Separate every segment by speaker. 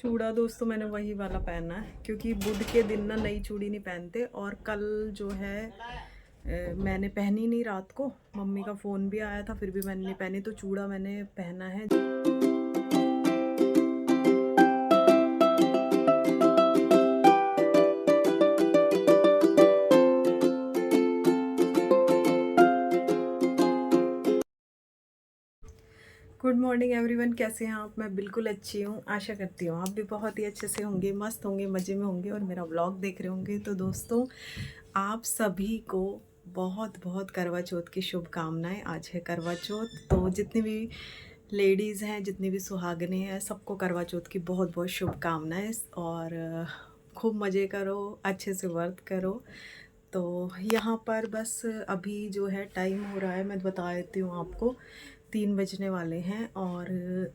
Speaker 1: चूड़ा दोस्तों मैंने वही वाला पहना है क्योंकि बुध के दिन ना नई चूड़ी नहीं पहनते। और कल जो है मैंने पहनी नहीं रात को, मम्मी का फ़ोन भी आया था फिर भी मैंने नहीं पहनी, तो चूड़ा मैंने पहना है। गुड मॉर्निंग एवरीवन, कैसे हैं आप? मैं बिल्कुल अच्छी हूँ, आशा करती हूँ आप भी बहुत ही अच्छे से होंगे, मस्त होंगे, मज़े में होंगे और मेरा व्लॉग देख रहे होंगे। तो दोस्तों आप सभी को बहुत बहुत करवा चौथ की शुभकामनाएं। आज है करवा चौथ, तो जितनी भी लेडीज़ हैं, जितनी भी सुहागनें हैं, सबको करवा चौथ की बहुत बहुत शुभकामनाएं। और खूब मज़े करो, अच्छे से व्रत करो। तो यहाँ पर बस अभी जो है टाइम हो रहा है, मैं बता देती हूँ आपको, 3 बजने वाले हैं और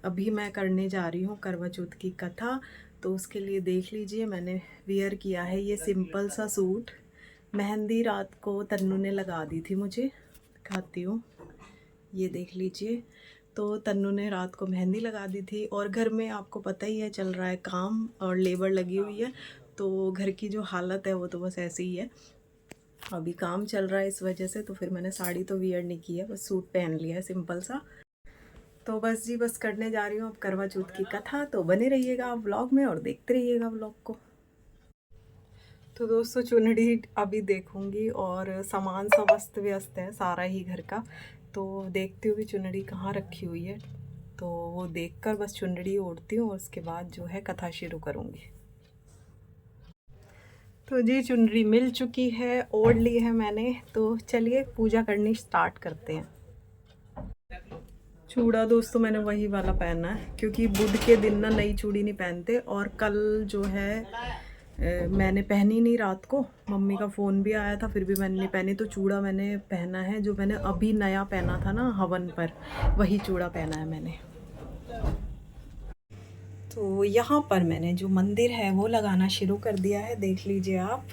Speaker 1: अभी मैं करने जा रही हूँ करवा चौथ की कथा। तो उसके लिए देख लीजिए मैंने वियर किया है ये सिंपल सा सूट। मेहंदी रात को तन्नू ने लगा दी थी मुझे, दिखाती हूँ, ये देख लीजिए। तो तन्नू ने रात को मेहंदी लगा दी थी और घर में आपको पता ही है चल रहा है काम और लेबर लगी हुई है, तो घर की जो हालत है वो तो बस ऐसे ही है, अभी काम चल रहा है इस वजह से। तो फिर मैंने साड़ी तो वियर नहीं की है, बस सूट पहन लिया है सिंपल सा। तो बस जी, बस करने जा रही हूँ अब करवा चौथ की कथा। तो बने रहिएगा आप व्लॉग में और देखते रहिएगा व्लॉग को। तो दोस्तों चुनरी अभी देखूंगी और सामान सब अस्त व्यस्त है सारा ही घर का, तो देखती हूँ भी चुनरी कहाँ रखी हुई है। तो वो देखकर बस चुनरी ओढ़ती हूँ और उसके बाद जो है कथा शुरू करूँगी। तो जी चुनरी मिल चुकी है, ओढ़ ली है मैंने, तो चलिए पूजा करनी स्टार्ट करते हैं। चूड़ा दोस्तों मैंने वही वाला पहना है क्योंकि बुध के दिन ना नई चूड़ी नहीं पहनते। और कल जो है मैंने पहनी नहीं रात को, मम्मी का फ़ोन भी आया था फिर भी मैंने नहीं पहनी। तो चूड़ा मैंने पहना है जो मैंने अभी नया पहना था ना हवन पर, वही चूड़ा पहना है मैंने। तो यहाँ पर मैंने जो मंदिर है वो लगाना शुरू कर दिया है, देख लीजिए आप।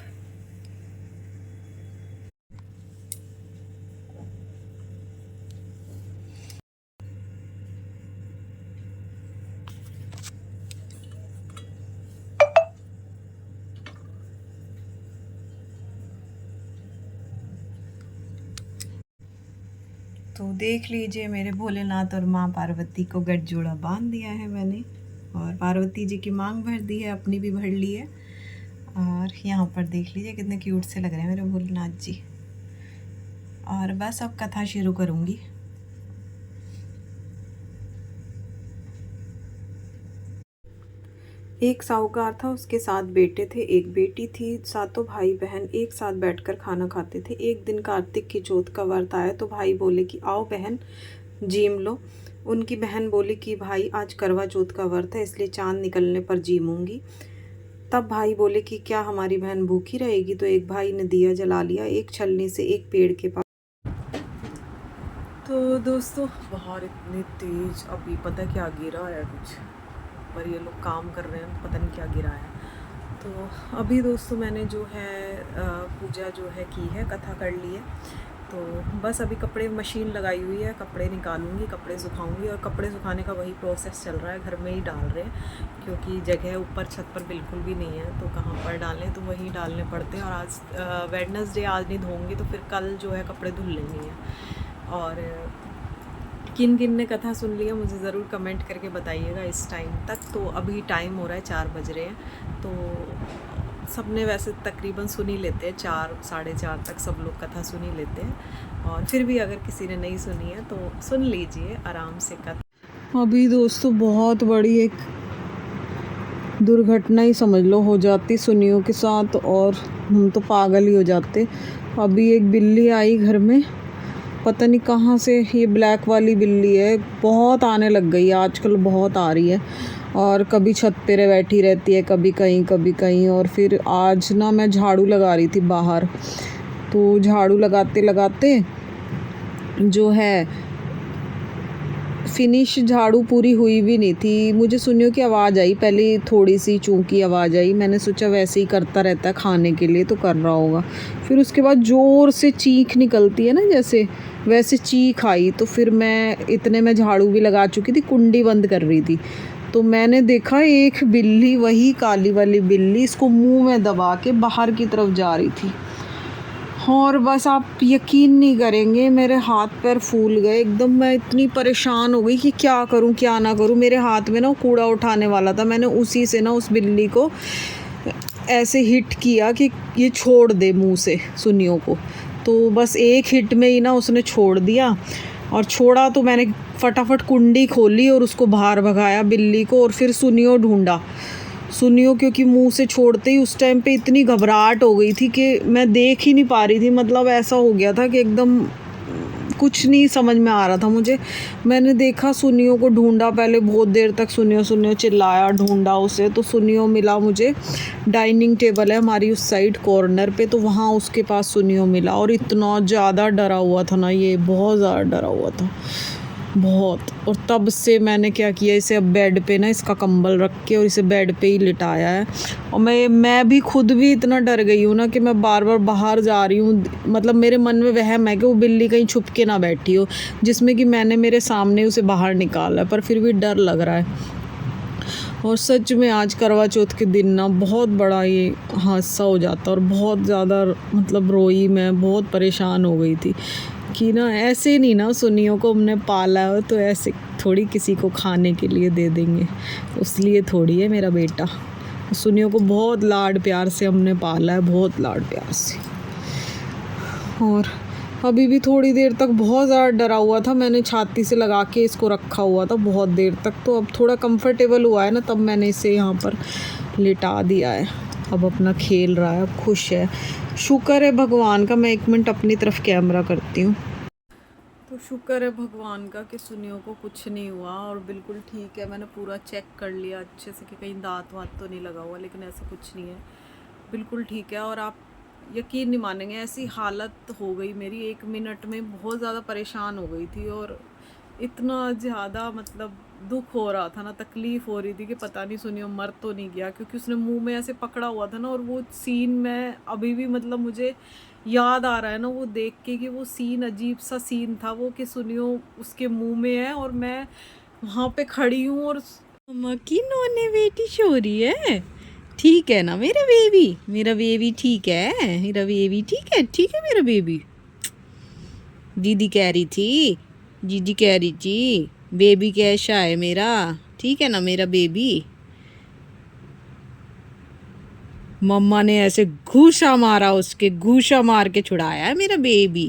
Speaker 1: तो देख लीजिए मेरे भोलेनाथ और माँ पार्वती को गठजोड़ा बांध दिया है मैंने, और पार्वती जी की मांग भर दी है, अपनी भी भर ली है। और यहाँ पर देख लीजिए कितने क्यूट से लग रहे हैं मेरे भोलेनाथ जी। और बस अब कथा शुरू करूँगी। एक साहूकार था, उसके 7 बेटे थे, एक बेटी थी। सातों भाई बहन एक साथ बैठकर खाना खाते थे। एक दिन कार्तिक की चौथ का व्रत आया तो भाई बोले कि आओ बहन जीम लो। उनकी बहन बोली कि भाई आज करवा चौथ का व्रत है इसलिए चांद निकलने पर जीमूंगी। तब भाई बोले कि क्या हमारी बहन भूखी रहेगी? तो एक भाई ने दिया जला लिया एक छलनी से एक पेड़ के पास। तो दोस्तों बाहर इतनी तेज अभी पता क्या गिरा है कुछ, पर ये लोग काम कर रहे हैं, पता नहीं क्या गिरा है। तो अभी दोस्तों मैंने जो है पूजा जो है की है, कथा कर ली है। तो बस अभी कपड़े मशीन लगाई हुई है, कपड़े निकालूंगी, कपड़े सुखाऊंगी। और कपड़े सुखाने का वही प्रोसेस चल रहा है, घर में ही डाल रहे हैं क्योंकि जगह ऊपर छत पर बिल्कुल भी नहीं है, तो कहाँ पर डालें, तो वहीं डालने पड़ते हैं। और आज वेडनेसडे, आज नहीं धोऊंगी तो फिर कल जो है कपड़े धुल लेंगे हैं। और किन किन ने कथा सुन लिया मुझे ज़रूर कमेंट करके बताइएगा इस टाइम तक। तो अभी टाइम हो रहा है 4 बज रहे हैं, तो सब ने वैसे तकरीबन सुन ही लेते हैं, 4 साढ़े 4 तक सब लोग कथा सुन ही लेते हैं। और फिर भी अगर किसी ने नहीं सुनी है तो सुन लीजिए आराम से कथा। अभी दोस्तों बहुत बड़ी एक दुर्घटना ही समझ लो हो जाती सुनियों के साथ, और हम तो पागल ही हो जाते। अभी एक बिल्ली आई घर में, पता नहीं कहाँ से, ये ब्लैक वाली बिल्ली है, बहुत आने लग गई है आजकल, बहुत आ रही है। और कभी छत पे बैठी रहती है, कभी कहीं कभी कहीं। और फिर आज ना मैं झाड़ू लगा रही थी बाहर, तो झाड़ू लगाते लगाते जो है फिनिश झाड़ू पूरी हुई भी नहीं थी, मुझे सुनियो की आवाज़ आई, पहले थोड़ी सी चूं की आवाज़ आई, मैंने सोचा वैसे ही करता रहता है खाने के लिए तो कर रहा होगा। फिर उसके बाद ज़ोर से चीख निकलती है ना जैसे, वैसे चीख आई। तो फिर मैं इतने में झाड़ू भी लगा चुकी थी, कुंडी बंद कर रही थी, तो मैंने देखा एक बिल्ली, वही काली वाली बिल्ली, इसको मुंह में दबा के बाहर की तरफ जा रही थी। और बस आप यकीन नहीं करेंगे, मेरे हाथ पैर फूल गए एकदम। मैं इतनी परेशान हो गई कि क्या करूं क्या ना करूं। मेरे हाथ में ना कूड़ा उठाने वाला था, मैंने उसी से ना उस बिल्ली को ऐसे हिट किया कि ये छोड़ दे मुंह से सुनियों को। तो बस एक हिट में ही ना उसने छोड़ दिया। और छोड़ा तो मैंने फटाफट कुंडी खोली और उसको बाहर भगाया बिल्ली को, और फिर सुनियो ढूंढा। सुनियो क्योंकि मुंह से छोड़ते ही उस टाइम पे इतनी घबराहट हो गई थी कि मैं देख ही नहीं पा रही थी। मतलब ऐसा हो गया था कि एकदम कुछ नहीं समझ में आ रहा था मुझे। मैंने देखा सुनियो को, ढूंढा पहले बहुत देर तक, सुनियो सुनियो चिल्लाया, ढूंढा उसे। तो सुनियो मिला मुझे, डाइनिंग टेबल है हमारी उस साइड कॉर्नर पे, तो वहाँ उसके पास सुनियो मिला। और इतना ज़्यादा डरा हुआ था ना ये, बहुत ज़्यादा डरा हुआ था, बहुत। और तब से मैंने क्या किया, इसे अब बेड पे ना इसका कंबल रख के और इसे बेड पे ही लिटाया है। और मैं भी खुद भी इतना डर गई हूँ ना कि मैं बार बार बाहर जा रही हूँ। मतलब मेरे मन में वहम है कि वो बिल्ली कहीं छुप के ना बैठी हो, जिसमें कि मैंने मेरे सामने उसे बाहर निकाला है, पर फिर भी डर लग रहा है। और सच में आज करवा चौथ के दिन ना बहुत बड़ा ये हादसा हो जाता, और बहुत ज़्यादा मतलब रोई मैं, बहुत परेशान हो गई थी कि ना ऐसे नहीं ना सुनियों को हमने पाला हो तो ऐसे थोड़ी किसी को खाने के लिए दे देंगे, इसलिए थोड़ी है मेरा बेटा। सुनियों को बहुत लाड प्यार से हमने पाला है, बहुत लाड प्यार से। और अभी भी थोड़ी देर तक बहुत ज़्यादा डरा हुआ था, मैंने छाती से लगा के इसको रखा हुआ था बहुत देर तक। तो अब थोड़ा कंफर्टेबल हुआ है ना, तब मैंने इसे यहाँ पर लिटा दिया है। अब अपना खेल रहा है, अब खुश है, शुक्र है भगवान का। मैं 1 मिनट अपनी तरफ कैमरा करती हूँ। तो शुक्र है भगवान का कि सुनियों को कुछ नहीं हुआ और बिल्कुल ठीक है। मैंने पूरा चेक कर लिया अच्छे से कि कहीं दांत वात तो नहीं लगा हुआ, लेकिन ऐसा कुछ नहीं है, बिल्कुल ठीक है। और आप यकीन नहीं मानेंगे, ऐसी हालत हो गई मेरी 1 मिनट में, बहुत ज़्यादा परेशान हो गई थी। और इतना ज़्यादा मतलब दुख हो रहा था ना, तकलीफ़ हो रही थी कि पता नहीं सुनियो मर तो नहीं गया, क्योंकि उसने मुंह में ऐसे पकड़ा हुआ था ना। और वो सीन मैं अभी भी मतलब मुझे याद आ रहा है ना वो देख के, कि वो सीन अजीब सा सीन था वो, कि सुनियो उसके मुंह में है और मैं वहाँ पे खड़ी हूँ। और मम्मा की नौने बेटी सो रही है, ठीक है ना मेरा बेबी, मेरा बेबी ठीक है, मेरा बेबी ठीक है, ठीक है मेरा बेबी। दीदी कह रही थी, दीदी कह रही थी बेबी कैसा है मेरा, ठीक है ना मेरा बेबी। मम्मा ने ऐसे घूसा मारा, उसके घूसा मार के छुड़ाया है मेरा बेबी।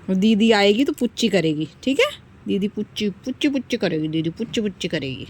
Speaker 1: और दीदी आएगी तो पुच्ची करेगी, ठीक है, दीदी पुच्ची पुच्ची पुच्ची करेगी, दीदी पुच्ची पुच्ची करेगी।